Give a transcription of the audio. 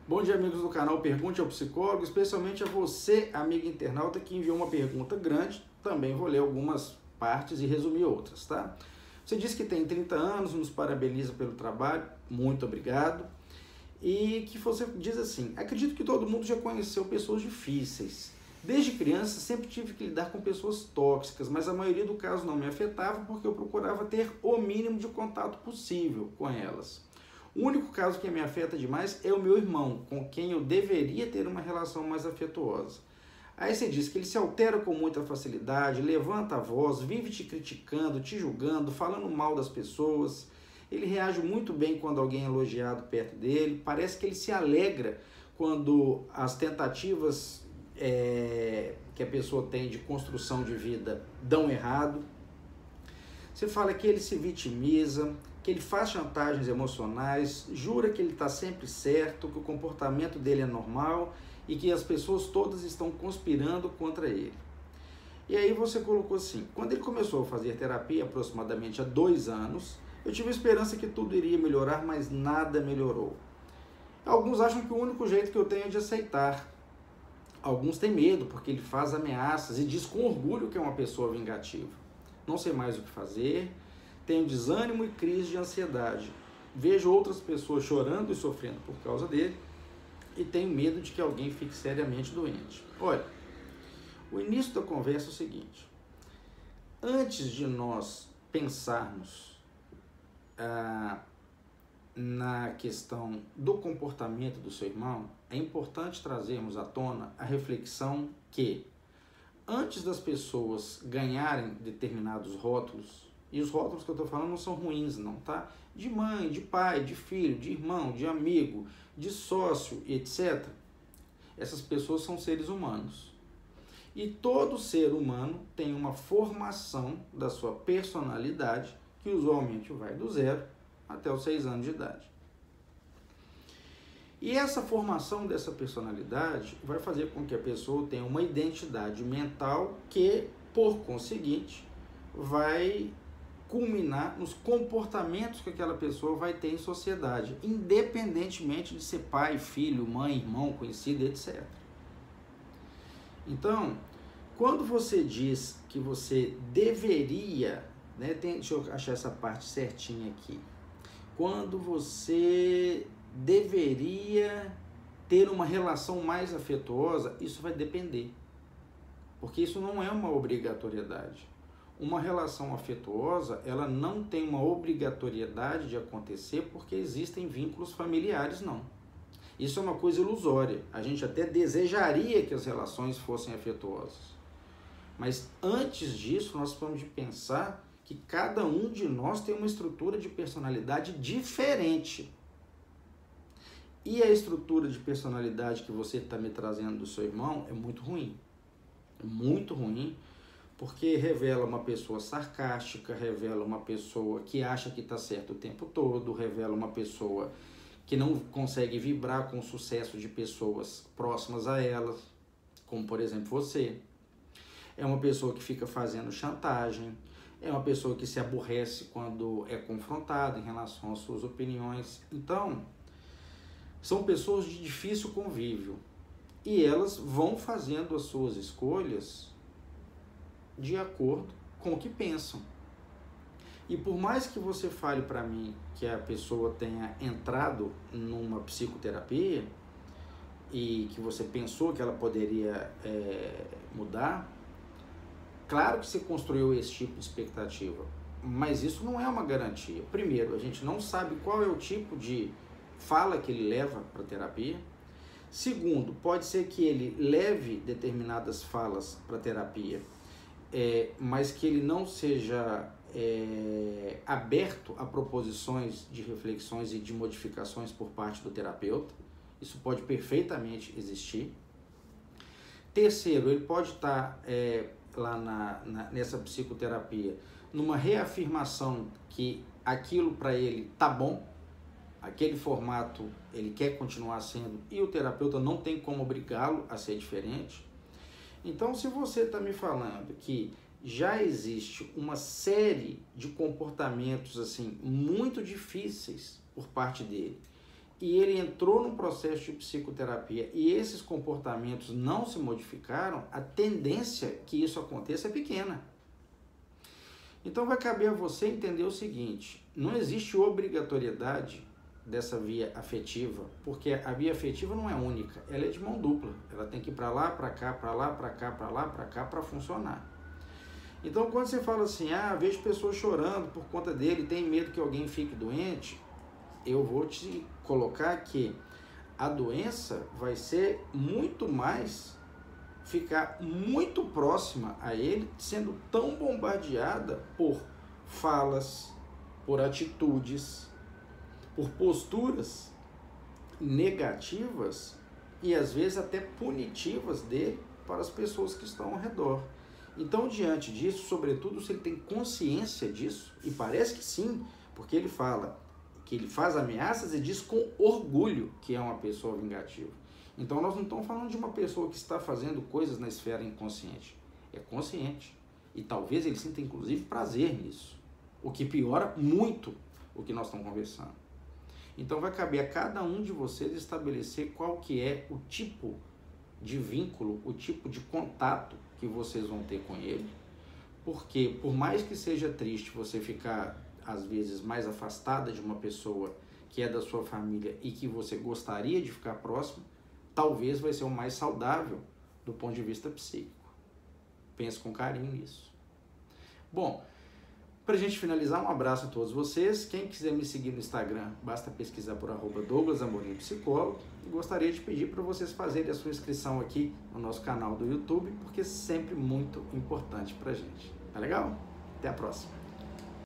Bom dia, amigos do canal Pergunte ao Psicólogo, especialmente a você, amigo internauta, que enviou uma pergunta grande. Também vou ler algumas partes e resumir outras, tá? Você disse que tem 30 anos, nos parabeniza pelo trabalho, muito obrigado. E que você diz assim: acredito que todo mundo já conheceu pessoas difíceis. Desde criança sempre tive que lidar com pessoas tóxicas, mas a maioria do caso não me afetava porque eu procurava ter o mínimo de contato possível com elas. O único caso que me afeta demais é o meu irmão, com quem eu deveria ter uma relação mais afetuosa. Aí você diz que ele se altera com muita facilidade, levanta a voz, vive te criticando, te julgando, falando mal das pessoas. Ele reage muito bem quando alguém é elogiado perto dele. Parece que ele se alegra quando as tentativas que a pessoa tem de construção de vida dão errado. Você fala que ele se vitimiza, que ele faz chantagens emocionais, jura que ele está sempre certo, que o comportamento dele é normal e que as pessoas todas estão conspirando contra ele. E aí você colocou assim: quando ele começou a fazer terapia, aproximadamente há 2 anos, eu tive a esperança que tudo iria melhorar, mas nada melhorou. Alguns acham que o único jeito que eu tenho é de aceitar. Alguns têm medo porque ele faz ameaças e diz com orgulho que é uma pessoa vingativa. Não sei mais o que fazer, tenho desânimo e crise de ansiedade. Vejo outras pessoas chorando e sofrendo por causa dele e tenho medo de que alguém fique seriamente doente. Olha, o início da conversa é o seguinte: antes de nós pensarmos na questão do comportamento do seu irmão, é importante trazermos à tona a reflexão que, antes das pessoas ganharem determinados rótulos, e os rótulos que eu estou falando não são ruins não, tá? De mãe, de pai, de filho, de irmão, de amigo, de sócio, etc. Essas pessoas são seres humanos. E todo ser humano tem uma formação da sua personalidade, que usualmente vai do 0 até os 6 anos de idade. E essa formação dessa personalidade vai fazer com que a pessoa tenha uma identidade mental que, por conseguinte, vai culminar nos comportamentos que aquela pessoa vai ter em sociedade, independentemente de ser pai, filho, mãe, irmão, conhecido, etc. Então, quando você diz que você deveria, deixa eu achar essa parte certinha aqui. Quando você deveria ter uma relação mais afetuosa, isso vai depender. Porque isso não é uma obrigatoriedade. Uma relação afetuosa, ela não tem uma obrigatoriedade de acontecer porque existem vínculos familiares, não. Isso é uma coisa ilusória. A gente até desejaria que as relações fossem afetuosas. Mas antes disso, nós vamos de pensar que cada um de nós tem uma estrutura de personalidade diferente. E a estrutura de personalidade que você está me trazendo do seu irmão é muito ruim. É muito ruim, porque revela uma pessoa sarcástica, revela uma pessoa que acha que está certo o tempo todo, revela uma pessoa que não consegue vibrar com o sucesso de pessoas próximas a elas, como por exemplo você. É uma pessoa que fica fazendo chantagem, é uma pessoa que se aborrece quando é confrontada em relação às suas opiniões. Então, são pessoas de difícil convívio e elas vão fazendo as suas escolhas de acordo com o que pensam. E por mais que você fale para mim que a pessoa tenha entrado numa psicoterapia e que você pensou que ela poderia mudar, claro que você construiu esse tipo de expectativa, mas isso não é uma garantia. Primeiro, a gente não sabe qual é o tipo de fala que ele leva para a terapia. Segundo, pode ser que ele leve determinadas falas para a terapia, mas que ele não seja aberto a proposições de reflexões e de modificações por parte do terapeuta. Isso pode perfeitamente existir. Terceiro, ele pode estar lá nessa psicoterapia numa reafirmação que aquilo para ele tá bom, aquele formato ele quer continuar sendo e o terapeuta não tem como obrigá-lo a ser diferente. Então, se você está me falando que já existe uma série de comportamentos assim muito difíceis por parte dele e ele entrou num processo de psicoterapia e esses comportamentos não se modificaram, a tendência que isso aconteça é pequena. Então vai caber a você entender o seguinte, não existe obrigatoriedade dessa via afetiva, porque a via afetiva não é única, ela é de mão dupla, ela tem que ir para lá, para cá, para lá, para cá, para lá, para cá, para funcionar. Então quando você fala assim, vejo pessoas chorando por conta dele, tem medo que alguém fique doente, eu vou te colocar que a doença vai ser muito mais, ficar muito próxima a ele, sendo tão bombardeada por falas, por atitudes, por posturas negativas e às vezes até punitivas dele para as pessoas que estão ao redor. Então, diante disso, sobretudo se ele tem consciência disso, e parece que sim, porque ele fala que ele faz ameaças e diz com orgulho que é uma pessoa vingativa. Então nós não estamos falando de uma pessoa que está fazendo coisas na esfera inconsciente. É consciente. E talvez ele sinta inclusive prazer nisso. O que piora muito o que nós estamos conversando. Então vai caber a cada um de vocês estabelecer qual que é o tipo de vínculo, o tipo de contato que vocês vão ter com ele. Porque por mais que seja triste você ficar às vezes mais afastada de uma pessoa que é da sua família e que você gostaria de ficar próximo, talvez vai ser o mais saudável do ponto de vista psíquico. Pense com carinho nisso. Bom, para a gente finalizar, um abraço a todos vocês. Quem quiser me seguir no Instagram, basta pesquisar por @DouglasAmorimPsicólogo. E gostaria de pedir para vocês fazerem a sua inscrição aqui no nosso canal do YouTube, porque é sempre muito importante para a gente. Tá legal? Até a próxima.